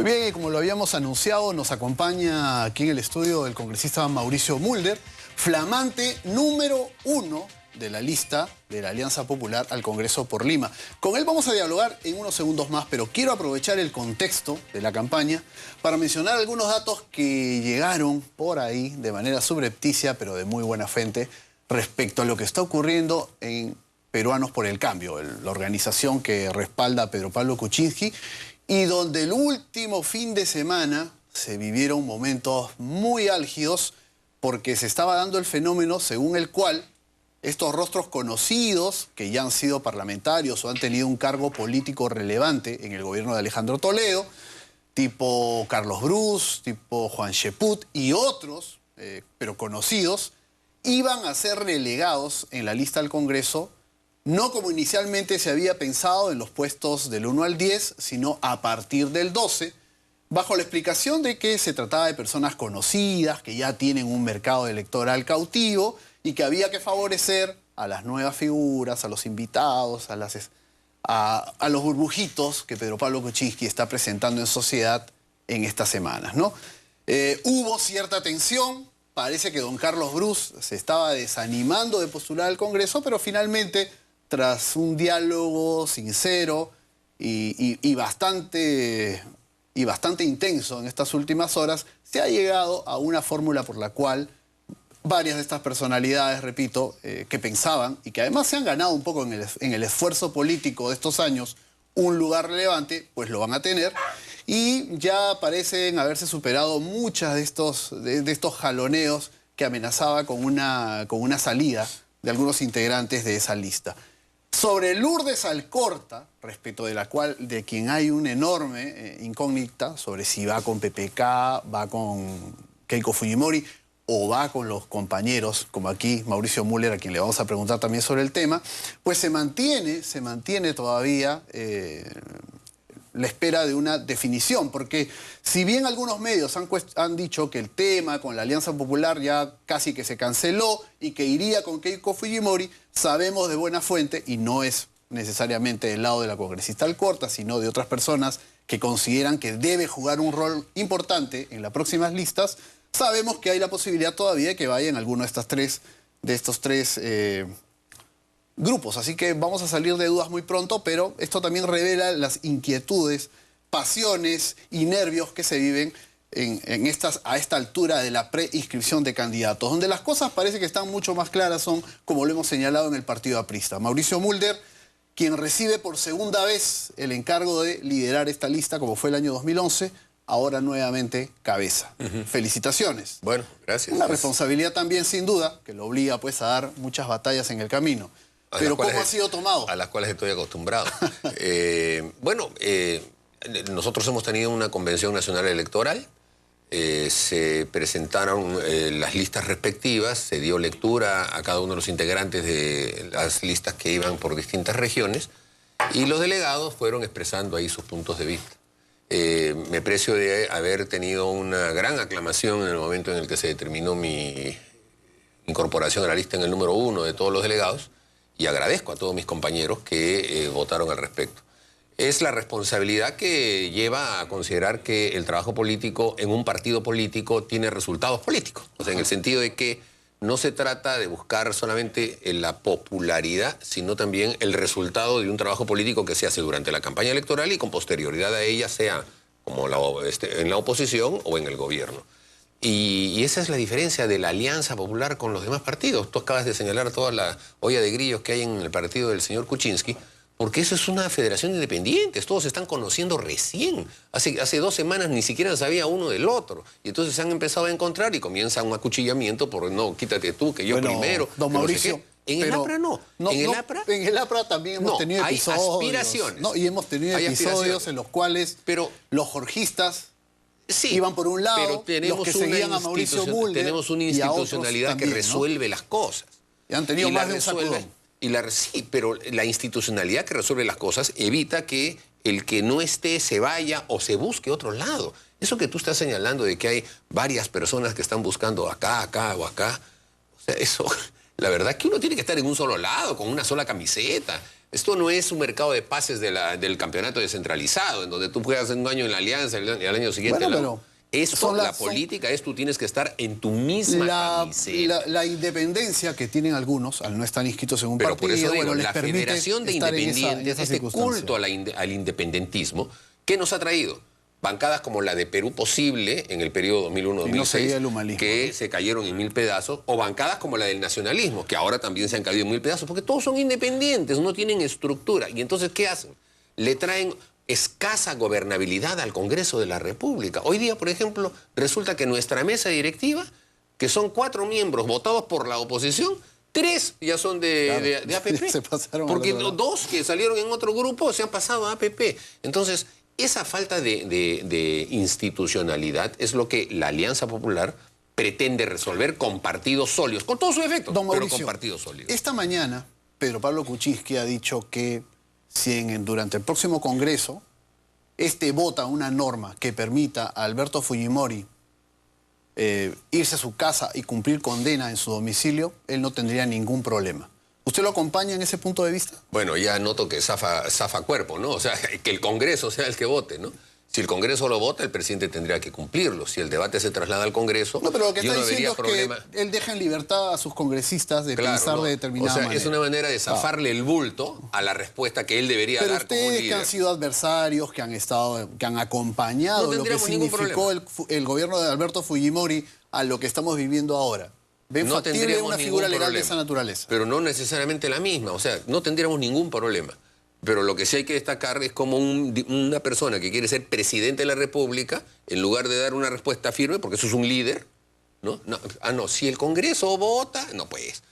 Muy bien, y como lo habíamos anunciado, nos acompaña aquí en el estudio el congresista Mauricio Mulder, flamante número 1 de la lista de la Alianza Popular al Congreso por Lima. Con él vamos a dialogar en unos segundos más, pero quiero aprovechar el contexto de la campaña para mencionar algunos datos que llegaron por ahí de manera subrepticia, pero de muy buena fuente, respecto a lo que está ocurriendo en Peruanos por el Cambio, la organización que respalda a Pedro Pablo Kuczynski, y donde el último fin de semana se vivieron momentos muy álgidos porque se estaba dando el fenómeno según el cual estos rostros conocidos, que ya han sido parlamentarios o han tenido un cargo político relevante en el gobierno de Alejandro Toledo, tipo Carlos Brus, tipo Juan Cheput y otros, pero conocidos, iban a ser relegados en la lista al Congreso, no como inicialmente se había pensado en los puestos del 1 al 10, sino a partir del 12, bajo la explicación de que se trataba de personas conocidas, que ya tienen un mercado electoral cautivo y que había que favorecer a las nuevas figuras, a los invitados, a los burbujitos que Pedro Pablo Kuczynski está presentando en sociedad en estas semanas, ¿no? Hubo cierta tensión, parece que don Carlos Brus se estaba desanimando de postular al Congreso, pero finalmente, tras un diálogo sincero y bastante intenso en estas últimas horas, se ha llegado a una fórmula por la cual varias de estas personalidades, repito, que pensaban y que además se han ganado un poco en el esfuerzo político de estos años un lugar relevante, pues lo van a tener. Y ya parecen haberse superado muchas de estos jaloneos que amenazaba con una salida de algunos integrantes de esa lista. Sobre Lourdes Alcorta, respecto de quien hay una enorme incógnita sobre si va con PPK, va con Keiko Fujimori o va con los compañeros, como aquí Mauricio Mulder, a quien le vamos a preguntar también sobre el tema, pues se mantiene todavía la espera de una definición, porque si bien algunos medios han dicho que el tema con la Alianza Popular ya casi que se canceló y que iría con Keiko Fujimori, sabemos de buena fuente, y no es necesariamente del lado de la congresista Alcorta, sino de otras personas que consideran que debe jugar un rol importante en las próximas listas, sabemos que hay la posibilidad todavía de que vaya en alguno de estos tres grupos. Así que vamos a salir de dudas muy pronto, pero esto también revela las inquietudes, pasiones y nervios que se viven a esta altura de la preinscripción de candidatos, donde las cosas parece que están mucho más claras, son como lo hemos señalado en el partido aprista. Mauricio Mulder, quien recibe por segunda vez el encargo de liderar esta lista, como fue el año 2011, ahora nuevamente cabeza. Felicitaciones. Bueno, gracias. Una responsabilidad también, sin duda, que lo obliga pues a dar muchas batallas en el camino. Pero ¿cómo ha sido tomado? A las cuales estoy acostumbrado. Nosotros hemos tenido una convención nacional electoral, se presentaron las listas respectivas, se dio lectura a cada uno de los integrantes de las listas que iban por distintas regiones y los delegados fueron expresando ahí sus puntos de vista. Me precio de haber tenido una gran aclamación en el momento en el que se determinó mi incorporación a la lista en el número 1 de todos los delegados, y agradezco a todos mis compañeros que votaron al respecto. Es la responsabilidad que lleva a considerar que el trabajo político en un partido político tiene resultados políticos. O sea, en el sentido de que no se trata de buscar solamente la popularidad, sino también el resultado de un trabajo político que se hace durante la campaña electoral y con posterioridad a ella, sea como en la oposición o en el gobierno. Y esa es la diferencia de la Alianza Popular con los demás partidos. Tú acabas de señalar toda la olla de grillos que hay en el partido del señor Kuczynski, porque eso es una federación de independientes. Todos se están conociendo recién. Hace 2 semanas ni siquiera sabía uno del otro. Y entonces se han empezado a encontrar y comienza un acuchillamiento por no, quítate tú, que yo primero. Don Mauricio, no sé en el APRA no. En el APRA también hemos tenido episodios. Hay aspiraciones. No, y hemos tenido episodios en los cuales los jorgistas iban por un lado, pero los que seguían a Mauricio Mulder, tenemos una institucionalidad también, que resuelve las cosas. Y han tenido más de un sacudón. Sí, pero la institucionalidad que resuelve las cosas evita que el que no esté se vaya o se busque otro lado. Eso que tú estás señalando de que hay varias personas que están buscando acá o acá, o sea, eso, la verdad es que uno tiene que estar en un solo lado, con una sola camiseta. Esto no es un mercado de pases del campeonato descentralizado, en donde tú juegas un año en la Alianza y al año siguiente Bueno, Esto, la política es tú tienes que estar en tu misma camiseta. La independencia que tienen algunos al no estar inscritos en un partido, por eso digo, bueno, les la Federación de Independientes, este culto al independentismo, ¿qué nos ha traído? Bancadas como la de Perú Posible en el periodo 2001-2006, que se cayeron en 1000 pedazos, o bancadas como la del nacionalismo, que ahora también se han caído en 1000 pedazos, porque todos son independientes, no tienen estructura. Y entonces, ¿qué hacen? Le traen escasa gobernabilidad al Congreso de la República. Hoy día, por ejemplo, resulta que nuestra mesa directiva, que son 4 miembros votados por la oposición, 3 ya son de APP. Se pasaron porque 2 que salieron en otro grupo se han pasado a APP. Entonces, esa falta de institucionalidad es lo que la Alianza Popular pretende resolver con partidos sólidos, con todos sus efectos, pero con partidos sólidos. Esta mañana, Pedro Pablo Kuczynski ha dicho que si durante el próximo Congreso vota una norma que permita a Alberto Fujimori irse a su casa y cumplir condena en su domicilio, él no tendría ningún problema. ¿Usted lo acompaña en ese punto de vista? Bueno, ya noto que zafa cuerpo, ¿no? O sea, que el Congreso sea el que vote, ¿no? Si el Congreso lo vota, el presidente tendría que cumplirlo. Si el debate se traslada al Congreso, no, pero lo que yo está no vería problema. Que él deja en libertad a sus congresistas de pensar de determinada manera. Es una manera de zafarle el bulto a la respuesta que él debería dar como líder. Pero ustedes que han sido adversarios, que han acompañado lo que significó el gobierno de Alberto Fujimori a lo que estamos viviendo ahora. ¿Ven factible una figura legal de esa naturaleza? Pero no necesariamente la misma, o sea, no tendríamos ningún problema. Pero lo que sí hay que destacar es como una persona que quiere ser presidente de la República, en lugar de dar una respuesta firme, porque eso es un líder, ¿no? No, si el Congreso vota, no pues.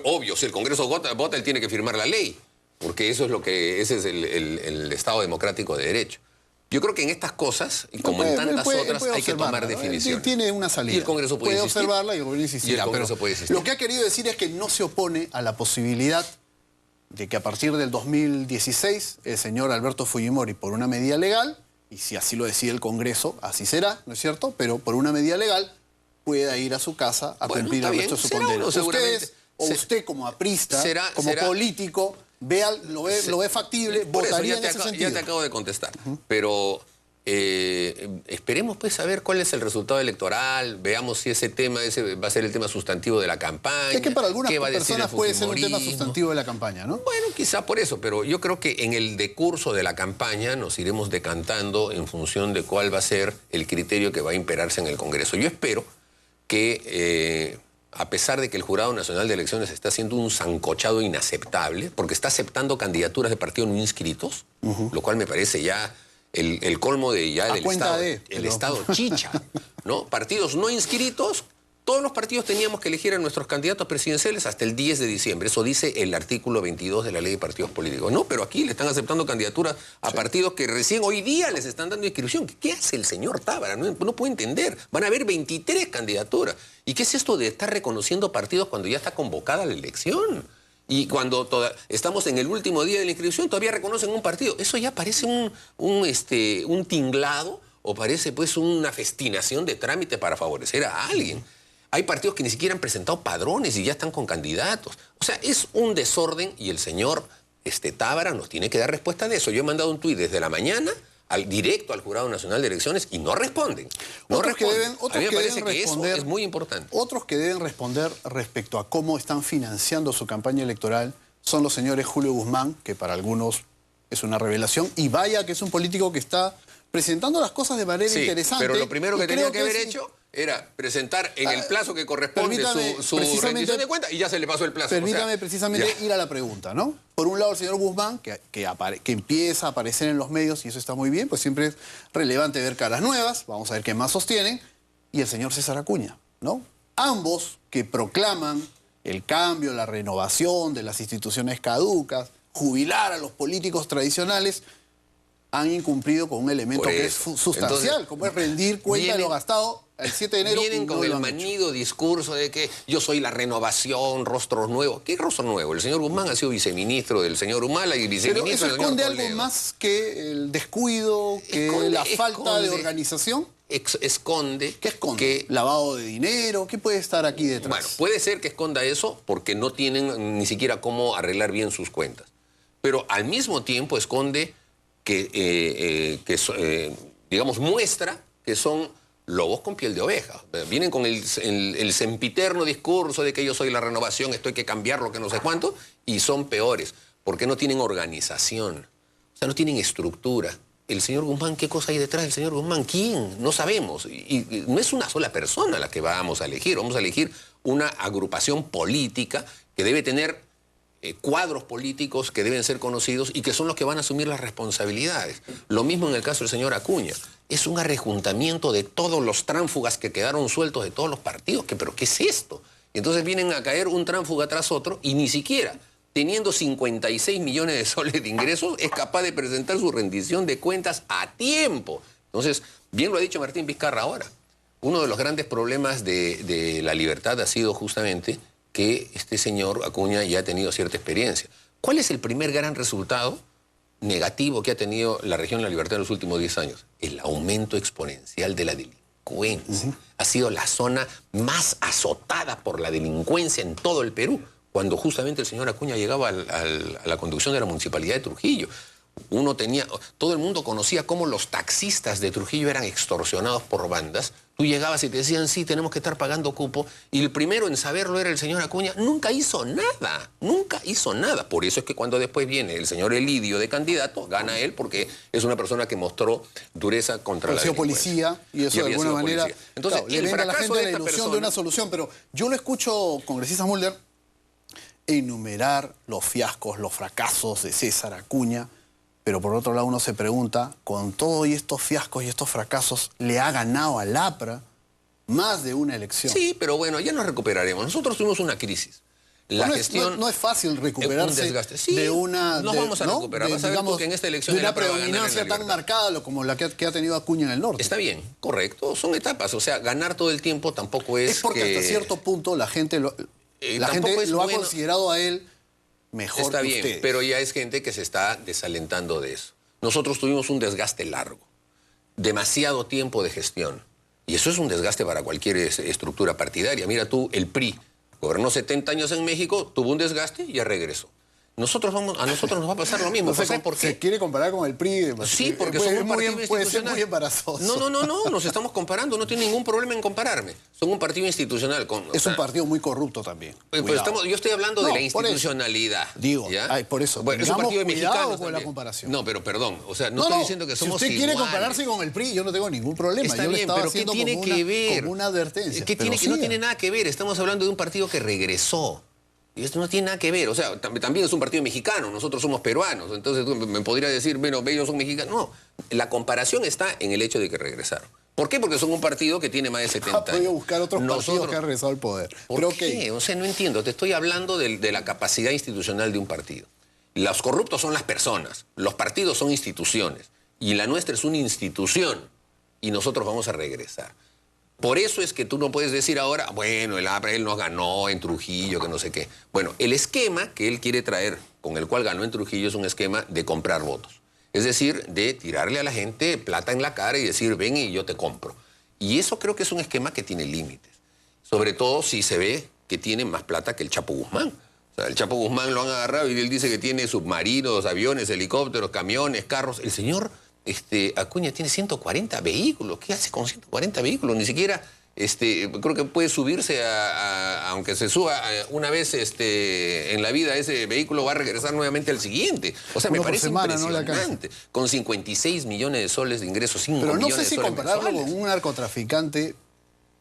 Obvio, si el Congreso vota, él tiene que firmar la ley, porque ese es el Estado democrático de derecho. Yo creo que en estas cosas, y como en tantas otras, hay que tomar definiciones. Tiene una salida. Y el Congreso puede observarla y el gobierno insistirá. Y el Congreso puede insistir. Lo que ha querido decir es que no se opone a la posibilidad de que a partir del 2016 el señor Alberto Fujimori, por una medida legal, y si así lo decide el Congreso, así será, ¿no es cierto? Pero por una medida legal pueda ir a su casa a cumplir el resto de su condena. Usted como aprista, como político, lo ve factible, votaría en ese sentido. Ya te acabo de contestar, pero esperemos pues a ver cuál es el resultado electoral, veamos si ese va a ser el tema sustantivo de la campaña. Es que para algunas personas puede ser un tema sustantivo de la campaña, ¿no? Bueno, quizá por eso, pero yo creo que en el decurso de la campaña nos iremos decantando en función de cuál va a ser el criterio que va a imperarse en el Congreso. Yo espero que a pesar de que el Jurado Nacional de Elecciones está haciendo un sancochado inaceptable, porque está aceptando candidaturas de partidos no inscritos, lo cual me parece ya el colmo del Estado chicha, ¿no? Partidos no inscritos, todos los partidos teníamos que elegir a nuestros candidatos presidenciales hasta el 10 de diciembre. Eso dice el artículo 22 de la Ley de Partidos Políticos. No, pero aquí le están aceptando candidaturas a partidos que recién hoy día les están dando inscripción. ¿Qué hace el señor Tábara? No puedo entender. Van a haber 23 candidaturas. ¿Y qué es esto de estar reconociendo partidos cuando ya está convocada la elección? Y cuando estamos en el último día de la inscripción todavía reconocen un partido. Eso ya parece un tinglado o parece pues una festinación de trámite para favorecer a alguien. Hay partidos que ni siquiera han presentado padrones y ya están con candidatos. O sea, es un desorden y el señor Tábara nos tiene que dar respuesta de eso. Yo he mandado un tuit desde la mañana directo al Jurado Nacional de Elecciones y no responden. A mí me parece que eso es muy importante. Otros que deben responder respecto a cómo están financiando su campaña electoral son los señores Julio Guzmán, que para algunos es una revelación, y vaya que es un político que está presentando las cosas de manera interesante. Pero lo primero que tenía que haber hecho era presentar en el plazo que corresponde su rendición de cuentas y ya se le pasó el plazo. Permítame precisamente ir a la pregunta, ¿no? Por un lado, el señor Guzmán, que empieza a aparecer en los medios, y eso está muy bien, pues siempre es relevante ver caras nuevas, vamos a ver qué más sostienen, y el señor César Acuña, ¿no? Ambos que proclaman el cambio, la renovación de las instituciones caducas, jubilar a los políticos tradicionales, han incumplido con un elemento que es sustancial. Entonces, como es rendir cuenta de lo gastado el 7 de enero. Vienen con el manido discurso de que yo soy la renovación, rostros nuevos. ¿Qué rostro nuevo? El señor Guzmán ha sido viceministro del señor Humala y viceministro del señor Toledo. ¿Pero eso esconde algo Toledo más que el descuido, que la falta de organización? Esconde. ¿Qué esconde? ¿Lavado de dinero? ¿Qué puede estar aquí detrás? Bueno, puede ser que esconda eso porque no tienen ni siquiera cómo arreglar bien sus cuentas. pero al mismo tiempo esconde digamos, muestra que son lobos con piel de oveja. Vienen con el sempiterno discurso de que yo soy la renovación, esto hay que cambiarlo, que no sé cuánto, y son peores, porque no tienen organización, o sea, no tienen estructura. El señor Guzmán, ¿qué cosa hay detrás del señor Guzmán? ¿Quién? No sabemos. Y no es una sola persona la que vamos a elegir una agrupación política que debe tener cuadros políticos que deben ser conocidos y que son los que van a asumir las responsabilidades. Lo mismo en el caso del señor Acuña. Es un arrejuntamiento de todos los tránsfugas que quedaron sueltos de todos los partidos. ¿Pero qué es esto? Y entonces vienen a caer un tránsfuga tras otro y ni siquiera, teniendo 56 millones de soles de ingresos, es capaz de presentar su rendición de cuentas a tiempo. Entonces, bien lo ha dicho Martín Vizcarra ahora. Uno de los grandes problemas de la libertad ha sido justamente que este señor Acuña ya ha tenido cierta experiencia. ¿Cuál es el primer gran resultado negativo que ha tenido la región de la Libertad en los últimos 10 años? El aumento exponencial de la delincuencia. Ha sido la zona más azotada por la delincuencia en todo el Perú, cuando justamente el señor Acuña llegaba a la conducción de la Municipalidad de Trujillo. Todo el mundo conocía cómo los taxistas de Trujillo eran extorsionados por bandas. Tú llegabas y te decían, sí, tenemos que estar pagando cupo. Y el primero en saberlo era el señor Acuña. Nunca hizo nada, nunca hizo nada. Por eso es que cuando después viene el señor Elidio de candidato, gana él porque es una persona que mostró dureza contra la delincuencia. Policía, y eso de alguna manera entonces, le vende a la gente la ilusión de una solución. Pero yo lo escucho, congresista Mulder, enumerar los fiascos, los fracasos de César Acuña. Pero por otro lado uno se pregunta, con todos estos fiascos y estos fracasos, ¿le ha ganado al APRA más de una elección? Sí, pero bueno, ya nos recuperaremos. Nosotros tuvimos una crisis. No es fácil recuperarse de una... Nos vamos a recuperar. Vas a ver tú que en esta elección de una predominancia tan marcada como la que ha tenido Acuña en el norte. Está bien, correcto. Son etapas. O sea, ganar todo el tiempo tampoco es... Es porque hasta cierto punto la gente lo ha considerado a él mejor Está que bien, ustedes. pero ya es gente que se está desalentando de eso. Nosotros tuvimos un desgaste largo, demasiado tiempo de gestión. Y eso es un desgaste para cualquier estructura partidaria. Mira tú, el PRI gobernó 70 años en México, tuvo un desgaste y ya regresó. A nosotros nos va a pasar lo mismo. ¿Sabes por qué? ¿Se quiere comparar con el PRI? Sí, porque son un partido institucional. Puede ser muy embarazoso. No, nos estamos comparando, no tiene ningún problema en compararme. Son un partido institucional. Es un partido muy corrupto también. Yo estoy hablando de la institucionalidad. Digo, por eso. Bueno, es un partido mexicano con la comparación. No, pero perdón, o sea, no estoy diciendo que somos iguales. Si usted quiere compararse con el PRI, yo no tengo ningún problema. Está yo bien, le estaba pero ¿qué haciendo tiene que ver? como una advertencia. No tiene nada que ver, estamos hablando de un partido que regresó. Y esto no tiene nada que ver, o sea, también es un partido mexicano, nosotros somos peruanos, entonces tú me podrías decir, bueno, ellos son mexicanos. No, la comparación está en el hecho de que regresaron. ¿Por qué? Porque son un partido que tiene más de 70 años. Ha podido buscar otros partidos que han regresado al poder. ¿Por qué? O sea, no entiendo, te estoy hablando de la capacidad institucional de un partido. Los corruptos son las personas, los partidos son instituciones, y la nuestra es una institución, y nosotros vamos a regresar. Por eso es que tú no puedes decir ahora, bueno, el APRA, él nos ganó en Trujillo, que no sé qué. Bueno, el esquema que él quiere traer, con el cual ganó en Trujillo, es un esquema de comprar votos. Es decir, de tirarle a la gente plata en la cara y decir, ven y yo te compro. Y eso creo que es un esquema que tiene límites. Sobre todo si se ve que tiene más plata que el Chapo Guzmán. O sea, el Chapo Guzmán lo han agarrado y él dice que tiene submarinos, aviones, helicópteros, camiones, carros. El señor... Acuña tiene 140 vehículos. ¿Qué hace con 140 vehículos? Ni siquiera, creo que puede subirse aunque se suba una vez en la vida, ese vehículo va a regresar nuevamente al siguiente. O sea, me parece impresionante. Con 56 millones de soles de ingresos, 5 millones de soles. Pero no sé si compararlo con un narcotraficante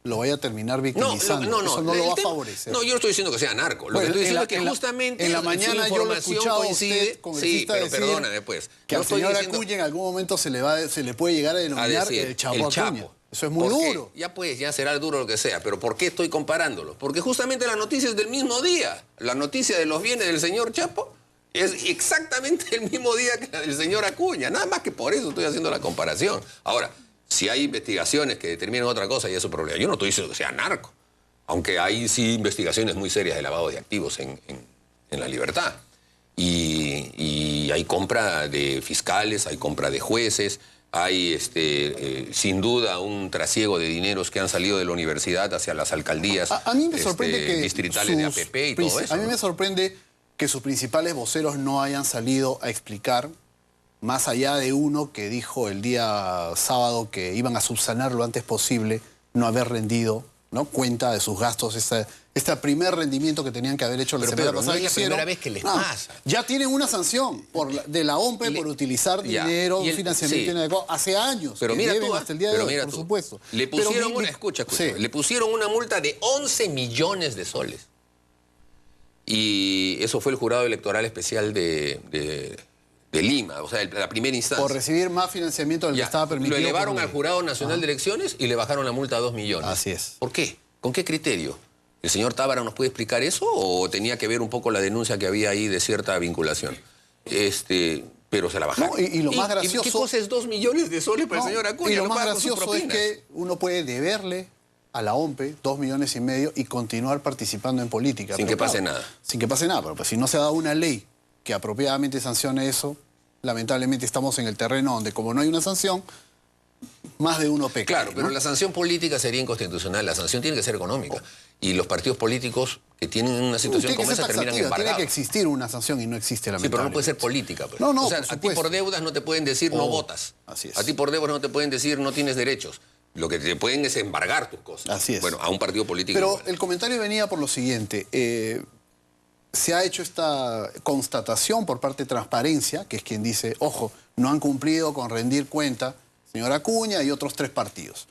lo vaya a terminar victimizando. Eso no lo va a favorecer. No, yo no estoy diciendo que sea narco. Lo que estoy diciendo es que justamente en la mañana yo lo he escuchado coincide, sí, pero perdóname pues. Que al señor Acuña en algún momento se le puede llegar a denominar el Chapo Acuña. Eso es muy duro. Ya pues, ya será duro lo que sea. Pero ¿por qué estoy comparándolo? Porque justamente la noticia es del mismo día. La noticia de los bienes del señor Chapo es exactamente el mismo día que la del señor Acuña. Nada más que por eso estoy haciendo la comparación. Ahora, si hay investigaciones que determinan otra cosa, ya es un problema. Yo no estoy diciendo que sea narco, aunque hay sí investigaciones muy serias de lavado de activos en la libertad. Y hay compra de fiscales, hay compra de jueces, hay sin duda un trasiego de dineros que han salido de la universidad hacia las alcaldías a mí me sorprende que distritales de APP y todo eso. A mí me sorprende que sus principales voceros no hayan salido a explicar, más allá de uno que dijo el día sábado que iban a subsanar lo antes posible, no haber rendido, ¿no?, cuenta de sus gastos, este primer rendimiento que tenían que haber hecho la semana pasada. No es la primera vez que les pasa. Ya tienen una sanción de la OMPE por utilizar dinero, un financiamiento inadecuado, hace años. Pero mira tú, hasta el día de hoy, por supuesto. Le pusieron le pusieron una multa de 11 millones de soles. Y eso fue el jurado electoral especial de Lima, o sea, la primera instancia. Por recibir más financiamiento del que estaba permitido. Lo elevaron al Jurado Nacional de Elecciones y le bajaron la multa a 2 millones. Así es. ¿Por qué? ¿Con qué criterio? ¿El señor Tábara nos puede explicar eso o tenía que ver un poco la denuncia que había ahí de cierta vinculación? Pero se la bajaron. No, y lo más gracioso... ¿Qué cosa es 2 millones de soles para el señor Acuña? Y lo más gracioso es que uno puede deberle a la OMPE 2,5 millones y continuar participando en política. Sin que pase nada. Sin que pase nada, pero pues si no se ha dado una ley que apropiadamente sancione eso, lamentablemente estamos en el terreno donde como no hay una sanción, más de uno peca. Claro, ¿no? pero la sanción política sería inconstitucional, la sanción tiene que ser económica. Y los partidos políticos que tienen una situación como esa terminan embargados. Tiene que existir una sanción y no existe, lamentablemente. Sí, pero no puede ser política. Pues. No, o sea, a ti por deudas no te pueden decir no votas. Así es. A ti por deudas no te pueden decir no tienes derechos. Lo que te pueden es embargar tus cosas. Así es. Bueno, a un partido político. Pero igual. el comentario venía por lo siguiente. Se ha hecho esta constatación por parte de Transparencia, que es quien dice, ojo, no han cumplido con rendir cuenta señor Acuña y otros 3 partidos.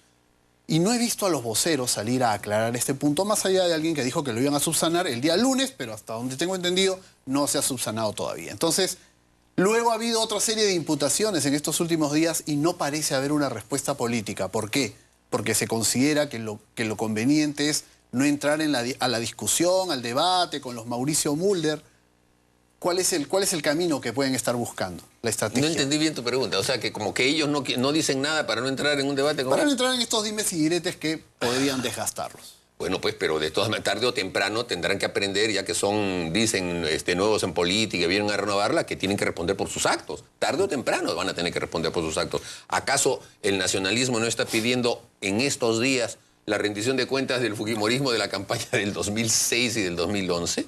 Y no he visto a los voceros salir a aclarar este punto, más allá de alguien que dijo que lo iban a subsanar el día lunes, pero hasta donde tengo entendido no se ha subsanado todavía. Entonces, luego ha habido otra serie de imputaciones en estos últimos días y no parece haber una respuesta política. ¿Por qué? Porque se considera que lo conveniente es no entrar a la discusión, al debate con los Mauricio Mulder. ¿Cuál es el camino que pueden estar buscando? La estrategia. No entendí bien tu pregunta. O sea, que como que ellos no dicen nada para no entrar en un debate con... Para no entrar en estos dimes y diretes que podrían desgastarlos. Bueno, pues, pero de todas maneras, tarde o temprano tendrán que aprender, ya que dicen nuevos en política y vienen a renovarla, que tienen que responder por sus actos. Tarde o temprano van a tener que responder por sus actos. ¿Acaso el nacionalismo no está pidiendo en estos días la rendición de cuentas del fujimorismo de la campaña del 2006 y del 2011?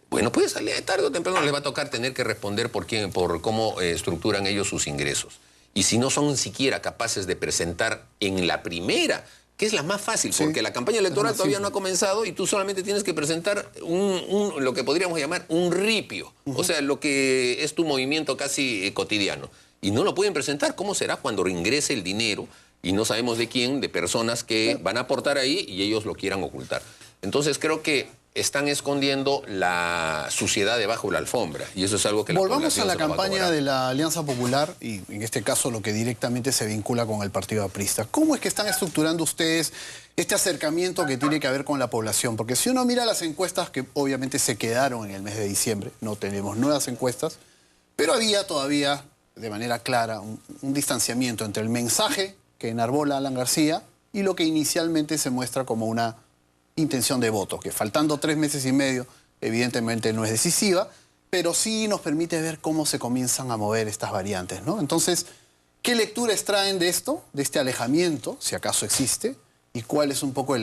Bueno, pues tarde o temprano les va a tocar tener que responder por cómo estructuran ellos sus ingresos. Y si no son siquiera capaces de presentar en la primera, que es la más fácil, porque la campaña electoral todavía no ha comenzado y tú solamente tienes que presentar lo que podríamos llamar un ripio, o sea, lo que es tu movimiento casi cotidiano. Y no lo pueden presentar. ¿Cómo será cuando ingrese el dinero? Y no sabemos de quién, de personas que van a aportar ahí y ellos lo quieran ocultar. Entonces creo que están escondiendo la suciedad debajo de la alfombra. Y eso es algo que volvamos a la campaña de la Alianza Popular y en este caso lo que directamente se vincula con el partido aprista. ¿Cómo es que están estructurando ustedes este acercamiento que tiene que ver con la población? Porque si uno mira las encuestas que obviamente se quedaron en el mes de diciembre, no tenemos nuevas encuestas, pero había todavía de manera clara un distanciamiento entre el mensaje que enarbola Alan García y lo que inicialmente se muestra como una intención de voto, que faltando 3 meses y medio, evidentemente no es decisiva, pero sí nos permite ver cómo se comienzan a mover estas variantes, ¿no? Entonces, ¿qué lecturas traen de esto, de este alejamiento, si acaso existe, y cuál es un poco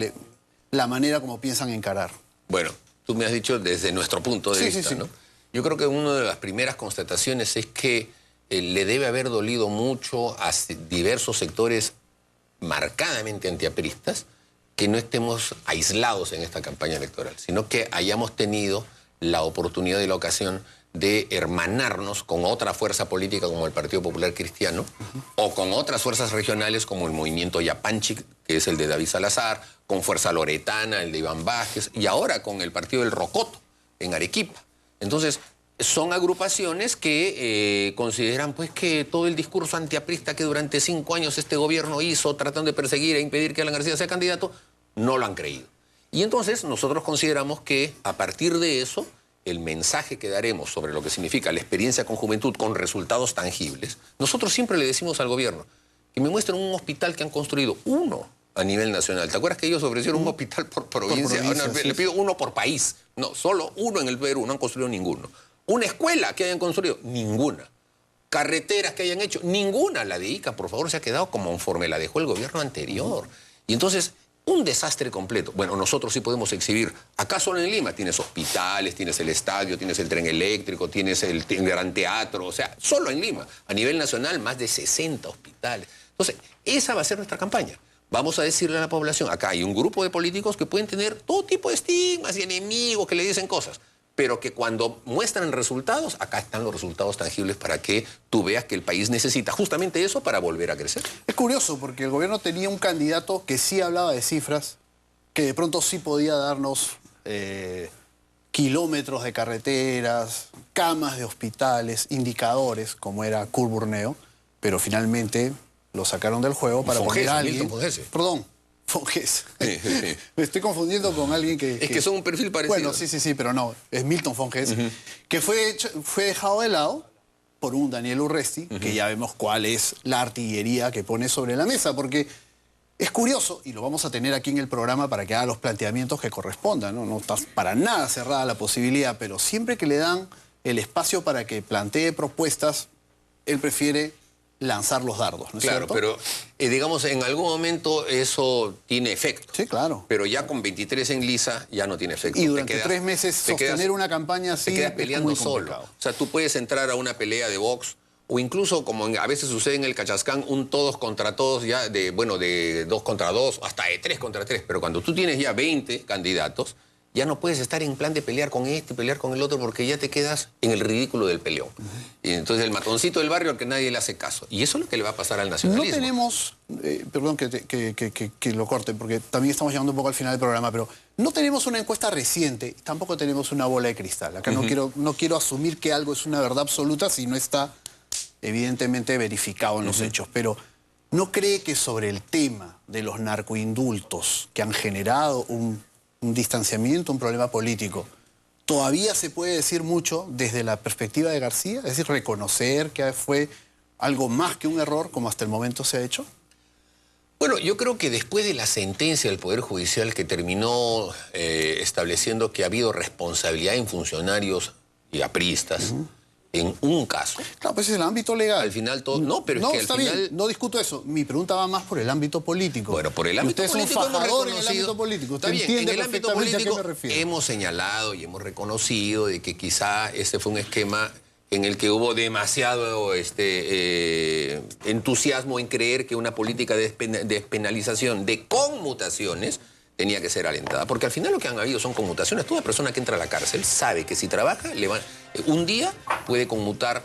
la manera como piensan encarar? Bueno, tú me has dicho desde nuestro punto de vista, ¿no? Yo creo que una de las primeras constataciones es que le debe haber dolido mucho a diversos sectores marcadamente antiapristas que no estemos aislados en esta campaña electoral, sino que hayamos tenido la oportunidad y la ocasión de hermanarnos con otra fuerza política como el Partido Popular Cristiano o con otras fuerzas regionales como el Movimiento Yapanchi, que es el de David Salazar, con Fuerza Loretana, el de Iván Vázquez, y ahora con el Partido del Rocoto, en Arequipa. Entonces, son agrupaciones que consideran pues que todo el discurso antiaprista que durante 5 años este gobierno hizo tratando de perseguir e impedir que Alan García sea candidato, no lo han creído. Y entonces nosotros consideramos que a partir de eso, el mensaje que daremos sobre lo que significa la experiencia con juventud con resultados tangibles, nosotros siempre le decimos al gobierno que me muestren un hospital que han construido, uno a nivel nacional. ¿Te acuerdas que ellos ofrecieron un hospital por provincia? Ahora, le pido uno por país. No, solo uno en el Perú, no han construido ninguno. Una escuela que hayan construido, ninguna. Carreteras que hayan hecho, ninguna. La de Ica, por favor, se ha quedado conforme la dejó el gobierno anterior. Y entonces, un desastre completo. Bueno, nosotros sí podemos exhibir. Acá solo en Lima tienes hospitales, tienes el estadio, tienes el tren eléctrico, tienes el gran teatro. O sea, solo en Lima. A nivel nacional, más de 60 hospitales. Entonces, esa va a ser nuestra campaña. Vamos a decirle a la población, acá hay un grupo de políticos que pueden tener todo tipo de estigmas y enemigos que le dicen cosas, pero que cuando muestran resultados, acá están los resultados tangibles para que tú veas que el país necesita justamente eso para volver a crecer. Es curioso porque el gobierno tenía un candidato que sí hablaba de cifras, que de pronto sí podía darnos kilómetros de carreteras, camas de hospitales, indicadores, como era Kurt Burneo, pero finalmente lo sacaron del juego para poner a alguien... Perdón, Fonges. Sí. Me estoy confundiendo con alguien que... Es que son un perfil parecido. Bueno, sí, pero no, es Milton Fonges, que fue dejado de lado por un Daniel Urresti, que ya vemos cuál es la artillería que pone sobre la mesa, porque es curioso, y lo vamos a tener aquí en el programa para que haga los planteamientos que correspondan, ¿no? No está para nada cerrada la posibilidad, pero siempre que le dan el espacio para que plantee propuestas, él prefiere lanzar los dardos, ¿no es cierto? Claro, pero digamos, en algún momento eso tiene efecto. Sí, claro. Pero ya con 23 en lisa ya no tiene efecto. Y durante 3 meses sostener una campaña así te quedas peleando solo. O sea, tú puedes entrar a una pelea de box o incluso, como a veces sucede en el Cachascán, un todos contra todos, ya de 2 contra 2, hasta de 3 contra 3. Pero cuando tú tienes ya 20 candidatos, ya no puedes estar en plan de pelear con este, pelear con el otro, porque ya te quedas en el ridículo del peleón. Y entonces el matoncito del barrio al que nadie le hace caso. Y eso es lo que le va a pasar al nacionalismo. No tenemos, perdón que lo corte, porque también estamos llegando un poco al final del programa, pero no tenemos una encuesta reciente, tampoco tenemos una bola de cristal. Acá no quiero asumir que algo es una verdad absoluta si no está evidentemente verificado en los hechos, pero ¿no cree que sobre el tema de los narcoindultos que han generado un distanciamiento, un problema político, todavía se puede decir mucho desde la perspectiva de García? Es decir, reconocer que fue algo más que un error, como hasta el momento se ha hecho. Bueno, yo creo que después de la sentencia del Poder Judicial que terminó estableciendo que ha habido responsabilidad en funcionarios y apristas, en un caso. Claro, pues es el ámbito legal. Al final todo... No, pero es que al está final... bien, no discuto eso. Mi pregunta va más por el ámbito político. Bueno, por el ámbito político ustedes son fajadores en el ámbito político. Está bien, en el ámbito político me hemos señalado y hemos reconocido de que quizá este fue un esquema en el que hubo demasiado entusiasmo en creer que una política de despenalización de conmutaciones tenía que ser alentada. Porque al final lo que han habido son conmutaciones. Toda persona que entra a la cárcel sabe que si trabaja, un día puede conmutar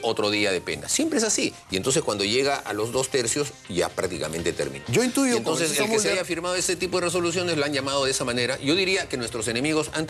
otro día de pena. Siempre es así. Y entonces cuando llega a los 2/3 ya prácticamente termina. Yo intuyo... Y entonces el que se haya firmado ese tipo de resoluciones lo han llamado de esa manera. Yo diría que nuestros enemigos han